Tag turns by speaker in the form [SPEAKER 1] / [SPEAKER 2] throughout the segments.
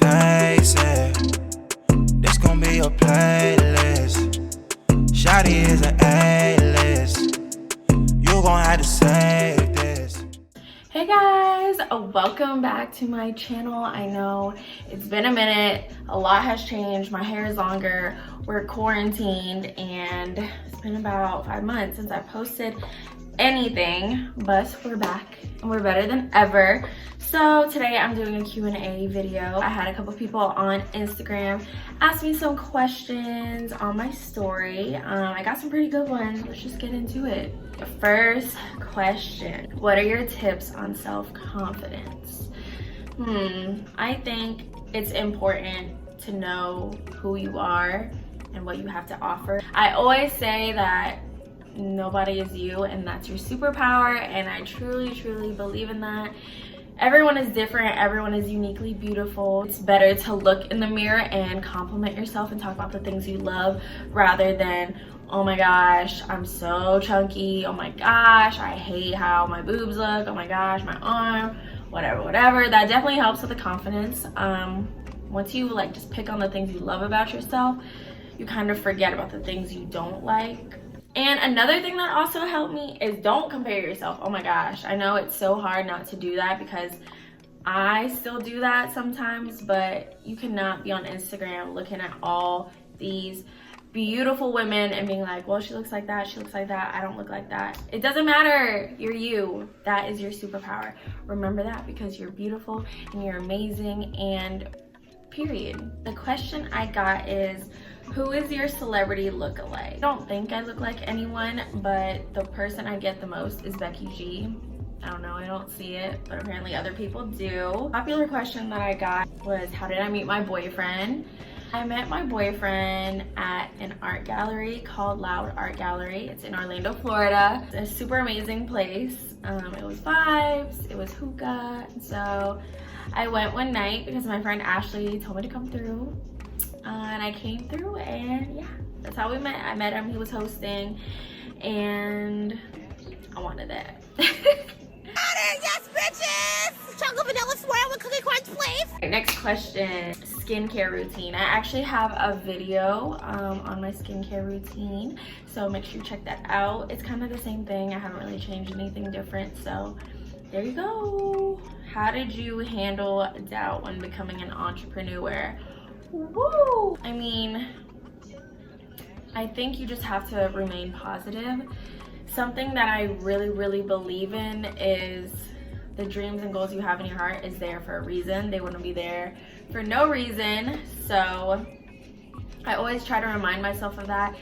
[SPEAKER 1] face it. This gon' be your playlist. Shawty is an A-list. You gon' have to save this.
[SPEAKER 2] Hey guys, welcome back to my channel. I know it's been a minute, a lot has changed. My hair is longer, we're quarantined, and it's been about 5 months since I posted anything, but we're back and we're better than ever. So today I'm doing a Q&A video. I had a couple people on Instagram ask me some questions on my story. I got some pretty good ones. Let's just get into it. The first question: what are your tips on self-confidence? I think it's important to know who you are and what you have to offer. I always say that nobody is you and that's your superpower, and I truly believe in that. Everyone is different, everyone is uniquely beautiful. It's better to look in the mirror and compliment yourself and talk about the things you love rather than, oh my gosh, I'm so chunky, oh my gosh, I hate how my boobs look, oh my gosh, my arm, whatever. That definitely helps with the confidence. Once you just pick on the things you love about yourself, you kind of forget about the things you don't like. And another thing that also helped me is don't compare yourself. Oh my gosh, I know it's so hard not to do that because I still do that sometimes, but you cannot be on Instagram looking at all these beautiful women and being like, well, she looks like that, she looks like that, I don't look like that. It doesn't matter, you're you. That is your superpower. Remember that, because you're beautiful and you're amazing, and period. The question I got is, who is your celebrity look-alike? I don't think I look like anyone, but the person I get the most is Becky G. I don't know, I don't see it, but apparently other people do. Popular question that I got was, how did I meet my boyfriend? I met my boyfriend at an art gallery called Loud Art Gallery. It's in Orlando, Florida. It's a super amazing place. It was vibes, it was hookah. So I went one night because my friend Ashley told me to come through. And I came through, and yeah, that's how we met. I met him, he was hosting, and I wanted that.
[SPEAKER 3] Yes, bitches! Chocolate vanilla swirl with cookie crunch, please.
[SPEAKER 2] Right, next question: skincare routine. I actually have a video on my skincare routine, so make sure you check that out. It's kind of the same thing. I haven't really changed anything different, so there you go. How did you handle doubt when becoming an entrepreneur? Woo! I mean, I think you just have to remain positive. Something that I really believe in is the dreams and goals you have in your heart is there for a reason. They wouldn't be there for no reason. So I always try to remind myself of that.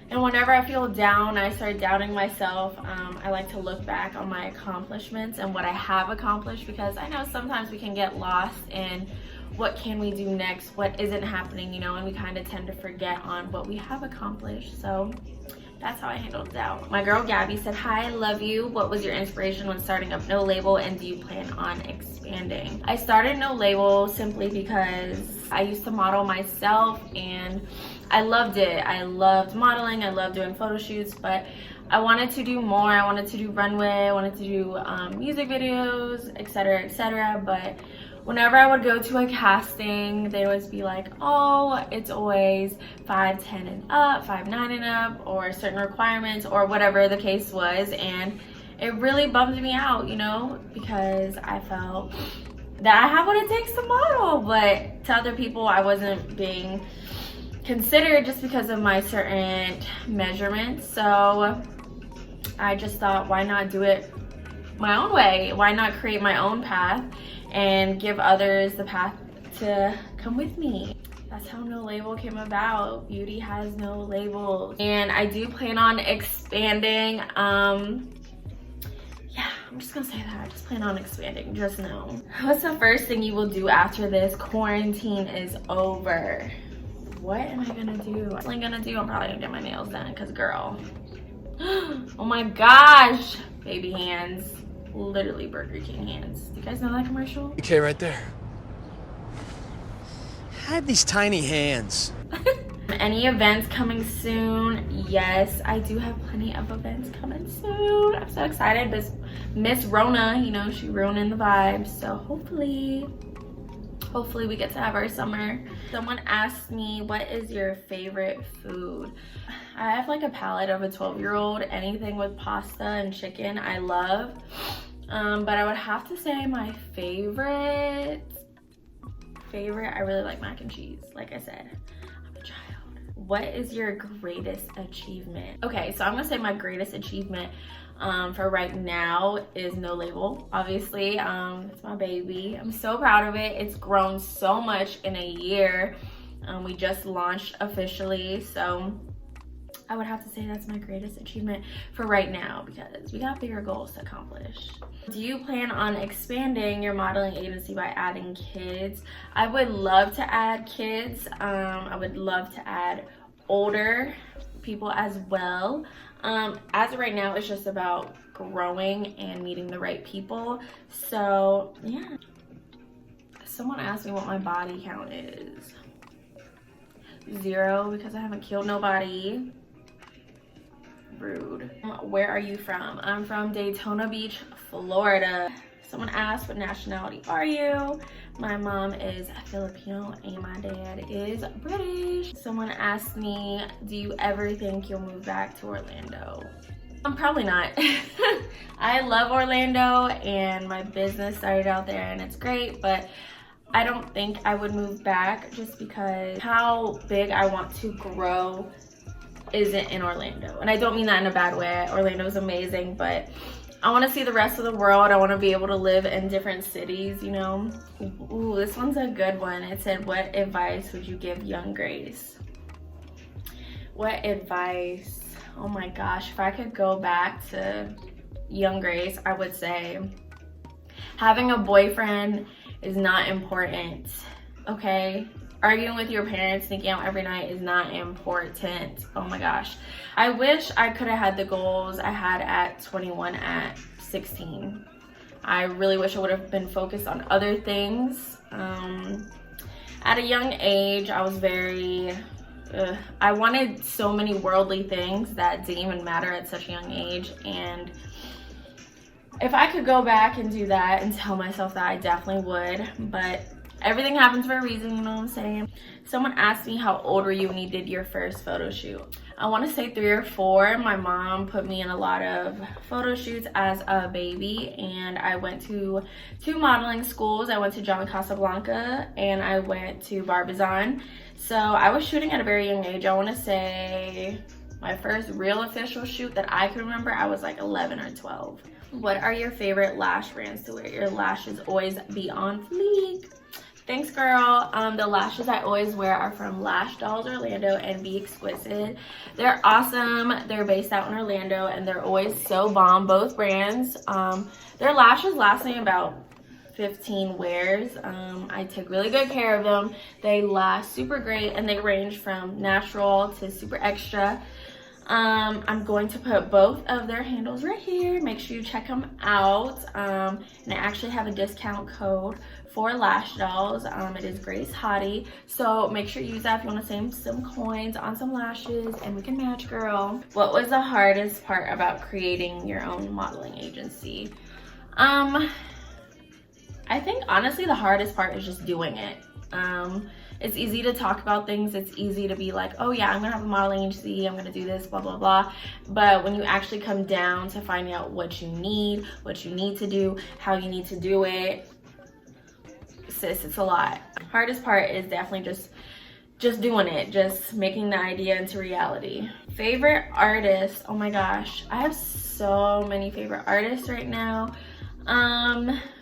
[SPEAKER 2] And whenever I feel down, I start doubting myself, I like to look back on my accomplishments and what I have accomplished, because I know sometimes we can get lost in what can we do next, what isn't happening, you know, and we kind of tend to forget on what we have accomplished. So that's how I handled doubt. My girl Gabby said, hi, love you. What was your inspiration when starting up No Label, and do you plan on expanding? I started No Label simply because I used to model myself and I loved it. I loved modeling, I loved doing photo shoots, but I wanted to do more. I wanted to do runway, I wanted to do music videos, etc. But whenever I would go to a casting, they'd always be like, oh, it's always 5'10" and up, 5'9" and up, or certain requirements, or whatever the case was. And it really bummed me out, you know, because I felt that I have what it takes to model. But to other people, I wasn't being considered just because of my certain measurements. So I just thought, why not do it my own way? Why not create my own path and give others the path to come with me? That's how No Label came about. Beauty has no labels. And I do plan on expanding. Yeah, I'm just gonna say that. I just plan on expanding, just know. What's the first thing you will do after this quarantine is over? What am I gonna do? What am I gonna do? I'm probably gonna get my nails done, because girl. Oh my gosh, baby hands. Literally Burger King hands. Do you guys know that commercial?
[SPEAKER 4] Okay, right there. I have these tiny hands.
[SPEAKER 2] Any events coming soon? Yes, I do have plenty of events coming soon. I'm so excited. This Miss Rona, you know, she ruining the vibes. So hopefully hopefully we get to have our summer. Someone asked me, what is your favorite food? I have like a palate of a 12-year-old. Anything with pasta and chicken I love. But I would have to say my favorite, I really like mac and cheese. Like I said, I'm a child. What is your greatest achievement? Okay, so I'm gonna say my greatest achievement for right now is No Label. Obviously, it's my baby. I'm so proud of it. It's grown so much in a year. We just launched officially, so I would have to say that's my greatest achievement for right now because we got bigger goals to accomplish. Do you plan on expanding your modeling agency by adding kids? I would love to add kids. I would love to add older people as well. As of right now, it's just about growing and meeting the right people. So yeah. Someone asked me what my body count is. 0 because I haven't killed nobody. Rude. Where are you from? I'm from Daytona Beach, Florida. Someone asked, what nationality are you? My mom is Filipino and my dad is British. Someone asked me, do you ever think you'll move back to Orlando? Probably not. I love Orlando and my business started out there and it's great, but I don't think I would move back just because how big I want to grow isn't in Orlando. And I don't mean that in a bad way. Orlando is amazing, but I want to see the rest of the world. I want to be able to live in different cities, you know. Ooh, this one's a good one. It said, what advice would you give young Grace? What advice? Oh my gosh, if I could go back to young Grace, I would say having a boyfriend is not important, okay? Arguing with your parents, sneaking out every night is not important. Oh my gosh. I wish I could have had the goals I had at 21 at 16. I really wish I would have been focused on other things. At a young age, I was very, I wanted so many worldly things that didn't even matter at such a young age. And if I could go back and do that and tell myself that, I definitely would. But everything happens for a reason, you know what I'm saying? Someone asked me how old were you when you did your first photo shoot. I want to say 3 or 4. My mom put me in a lot of photo shoots as a baby, and I went to 2 modeling schools. I went to John Casablanca and I went to Barbizon. So I was shooting at a very young age. I want to say my first real official shoot that I can remember, I was like 11 or 12. What are your favorite lash brands to wear? Your lashes always be on fleek. Thanks, girl. The lashes I always wear are from Lash Dolls Orlando and Be Exquisite. They're awesome. They're based out in Orlando and they're always so bomb, both brands. Their lashes last me about 15 wears. I take really good care of them. They last super great and they range from natural to super extra. I'm going to put both of their handles right here. Make sure you check them out. And I actually have a discount code for Lash Dolls. It is Grace Hottie. So make sure you use that if you want to save some coins on some lashes and we can match, girl. What was the hardest part about creating your own modeling agency? I think honestly the hardest part is just doing it. It's easy to talk about things. It's easy to be like, oh yeah, I'm gonna have a modeling agency, I'm gonna do this, blah, blah, blah. But when you actually come down to finding out what you need to do, how you need to do it, sis, it's a lot. Hardest part is definitely just doing it, just making the idea into reality. Favorite artist, oh my gosh, I have so many favorite artists right now.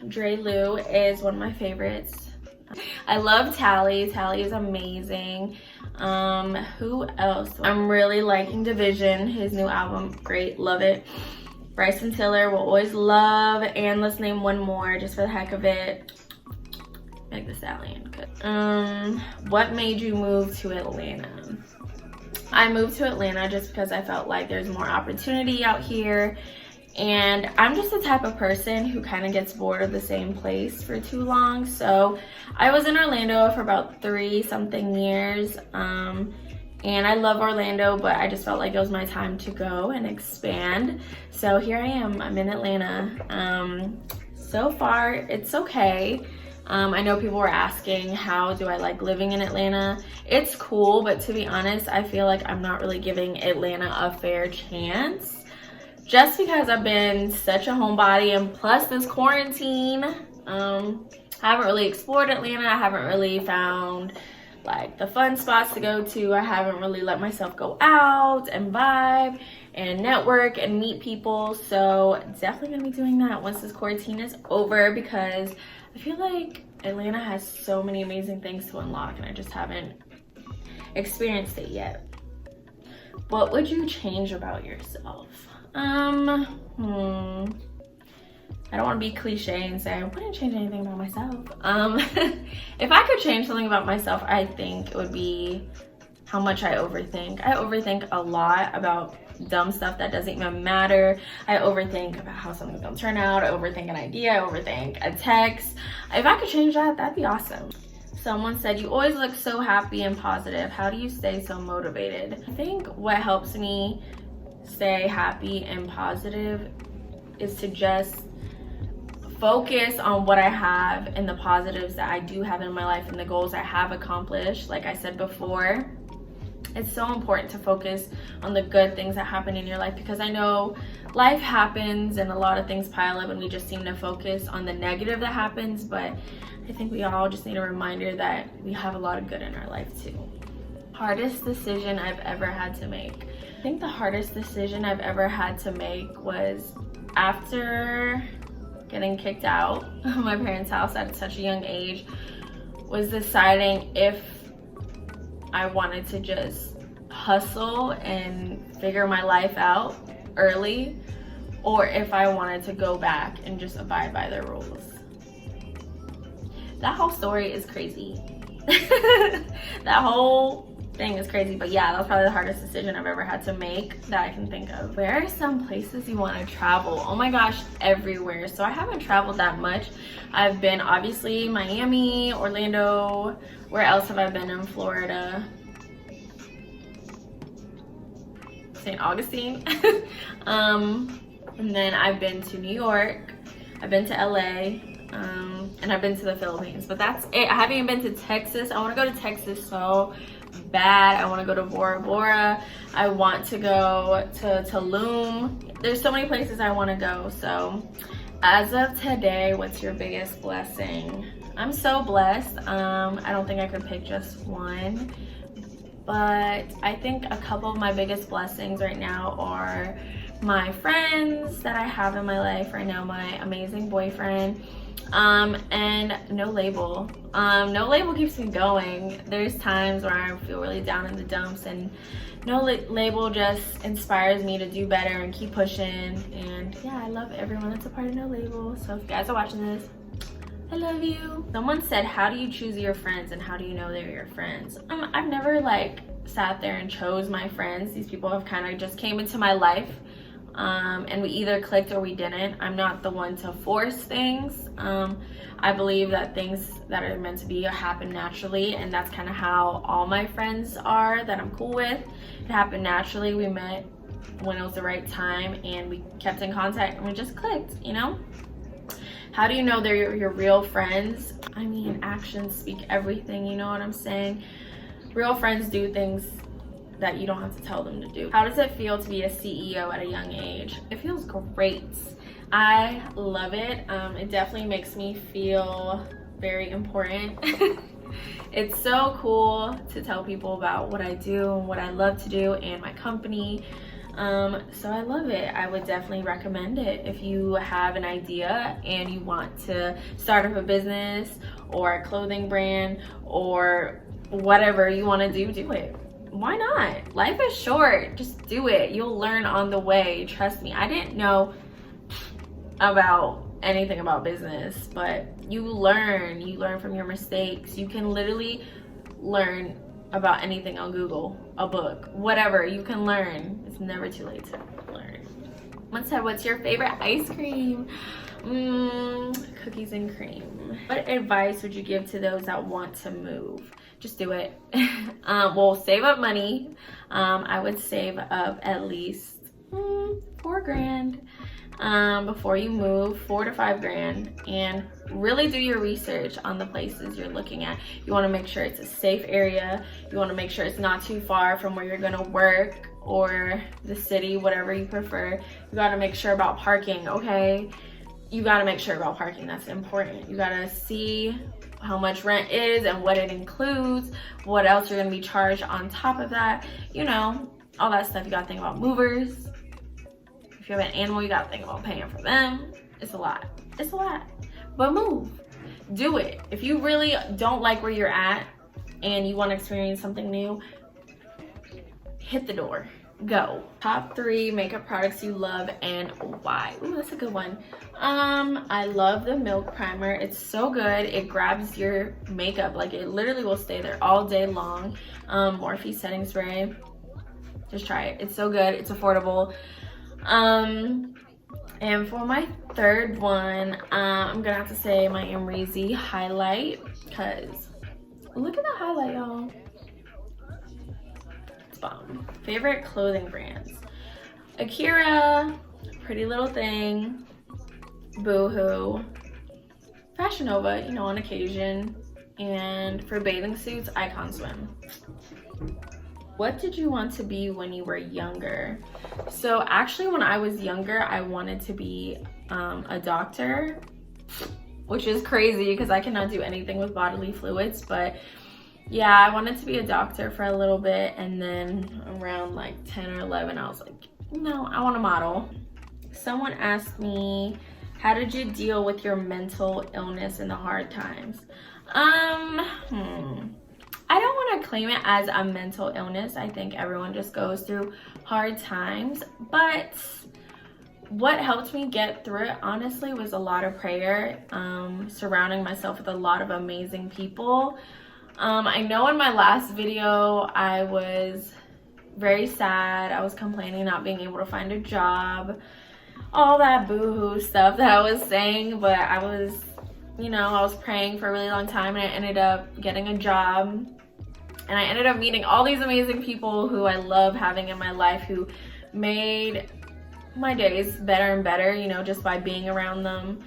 [SPEAKER 2] Dre Lou is one of my favorites. I love Tally. Tally is amazing. Who else? I'm really liking Division, his new album, great, love it. Bryson Tiller will always love, and let's name one more just for the heck of it. Meg Thee Stallion. Good. What made you move to Atlanta? I moved to Atlanta just because I felt like there's more opportunity out here. And I'm just the type of person who kind of gets bored of the same place for too long. So I was in Orlando for about 3-something years. And I love Orlando, but I just felt like it was my time to go and expand. So here I am, I'm in Atlanta. So far, it's okay. I know people were asking, how do I like living in Atlanta? It's cool, but to be honest, I feel like I'm not really giving Atlanta a fair chance. Just because I've been such a homebody, and plus this quarantine, I haven't really explored Atlanta. I haven't really found like the fun spots to go to. I haven't really let myself go out and vibe and network and meet people. So definitely gonna be doing that once this quarantine is over, because I feel like Atlanta has so many amazing things to unlock and I just haven't experienced it yet. What would you change about yourself? I don't want to be cliche and say I wouldn't change anything about myself. If I could change something about myself, I think it would be how much I overthink. I overthink a lot about dumb stuff that doesn't even matter. I overthink about how something's gonna turn out. I overthink an idea. I overthink a text. If I could change that, that'd be awesome. Someone said, you always look so happy and positive. How do you stay so motivated? I think what helps me stay happy and positive is to just focus on what I have and the positives that I do have in my life and the goals I have accomplished. Like I said before, it's so important to focus on the good things that happen in your life, because I know life happens and a lot of things pile up and we just seem to focus on the negative that happens, but I think we all just need a reminder that we have a lot of good in our life too. Hardest decision I've ever had to make. I think the hardest decision I've ever had to make was after getting kicked out of my parents' house at such a young age, was deciding if I wanted to just hustle and figure my life out early, or if I wanted to go back and just abide by their rules. That whole story is crazy. That whole thing is crazy, but yeah, that was probably the hardest decision I've ever had to make that I can think of. Where are some places you want to travel? Oh my gosh, everywhere. So I haven't traveled that much. I've been obviously Miami, Orlando. Where else have I been in Florida? St. Augustine. And then I've been to New York, I've been to LA, and I've been to the Philippines, but that's it. I haven't even been to Texas. I want to go to Texas so bad. I want to go to Bora Bora. I want to go to Tulum. There's so many places I want to go. So as of today, what's your biggest blessing? I'm so blessed. I don't think I could pick just one, but I think a couple of my biggest blessings right now are my friends that I have in my life right now, my amazing boyfriend, and No Label. No Label keeps me going. There's times where I feel really down in the dumps, and No Label just inspires me to do better and keep pushing. And yeah, I love everyone that's a part of No Label. So if you guys are watching this, I love you. Someone said, how do you choose your friends and how do you know they're your friends? I've never like sat there and chose my friends. These people have kind of just came into my life, and we either clicked or we didn't. I'm not the one to force things. I believe that things that are meant to be happen naturally, and that's kind of how all my friends are that I'm cool with. It happened naturally. We met when it was the right time and we kept in contact and we just clicked, you know? How do you know they're your real friends? I mean, actions speak everything, you know what I'm saying? Real friends do things that you don't have to tell them to do. How does it feel to be a CEO at a young age? It feels great. I love it. It definitely makes me feel very important. It's so cool to tell people about what I do and what I love to do and my company. So I love it. I would definitely recommend it. If you have an idea and you want to start up a business or a clothing brand or whatever you want to do it. Why not? Life is short. Just do it. You'll learn on the way. Trust me. I didn't know about anything about business, but you learn from your mistakes. You can literally learn about anything on Google, a book, whatever. You can learn. It's never too late to learn. Someone said, what's your favorite ice cream? Cookies and cream. What advice would you give to those that want to move? Just do it. Well, save up money. I would save up at least $4 grand. before you move, 4 to 5 grand, and really do your research on the places you're looking at. You want to make sure it's a safe area. You want to make sure it's not too far from where you're going to work or the city, whatever you prefer. You got to make sure about parking, okay? You got to make sure about parking. That's important. You got to see how much rent is and what it includes, what else you're going to be charged on top of that, you know, all that stuff. You got to think about movers. If you have an animal, you got to think about paying for them. It's a lot. It's a lot. But move. Do it. If you really don't like where you're at and you want to experience something new, hit the door. Go. Top 3 makeup products you love and why. Ooh, that's a good one. I love the Milk Primer. It's so good. It grabs your makeup. Like, it literally will stay there all day long. Morphe setting spray. Just try it. It's so good. It's affordable. And for my third one, I'm gonna have to say my Amrezy highlight, because look at the highlight, y'all. It's bomb. Favorite clothing brands: Akira, Pretty Little Thing, Boohoo, Fashion Nova, you know, on occasion, and for bathing suits, Icon Swim. What did you want to be when you were younger? So actually, when I was younger, I wanted to be a doctor, which is crazy because I cannot do anything with bodily fluids. But yeah, I wanted to be a doctor for a little bit, and then around like 10 or 11, I was like, no, I want to model. Someone asked me, how did you deal with your mental illness in the hard times? I don't want to claim it as a mental illness. I think everyone just goes through hard times. But what helped me get through it, honestly, was a lot of prayer, surrounding myself with a lot of amazing people. I know in my last video, I was very sad. I was complaining not being able to find a job, all that boohoo stuff that I was saying. But I was, you know, I was praying for a really long time, and I ended up getting a job. And I ended up meeting all these amazing people who I love having in my life, who made my days better and better, you know, just by being around them.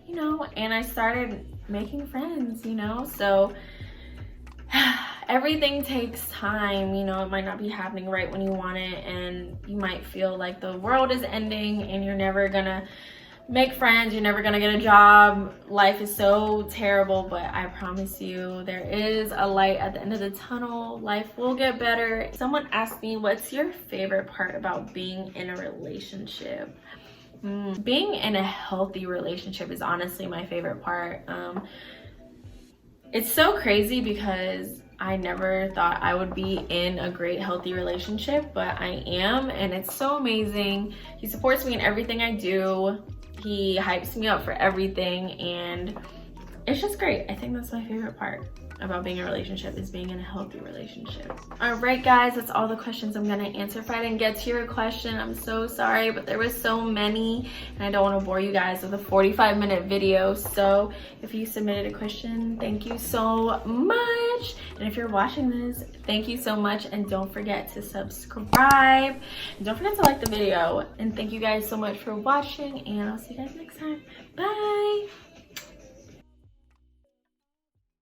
[SPEAKER 2] You know, and I started making friends, you know, so everything takes time, you know. It might not be happening right when you want it, and you might feel like the world is ending and you're never gonna make friends, you're never gonna get a job, life is so terrible. But I promise you, there is a light at the end of the tunnel. Life will get better. Someone asked me, what's your favorite part about being in a relationship? Being in a healthy relationship is honestly my favorite part. It's so crazy because I never thought I would be in a great healthy relationship, but I am, and it's so amazing. He supports me in everything I do. He hypes me up for everything, and it's just great. I think that's my favorite part about being in a relationship, is being in a healthy relationship. All right, guys, that's all the questions I'm gonna answer. If I didn't get to your question, I'm so sorry, but there were so many, and I don't want to bore you guys with a 45-minute video. So if you submitted a question, thank you so much. And if you're watching this, thank you so much, and don't forget to subscribe, and don't forget to like the video. And thank you guys so much for watching, and I'll see you guys next time. Bye.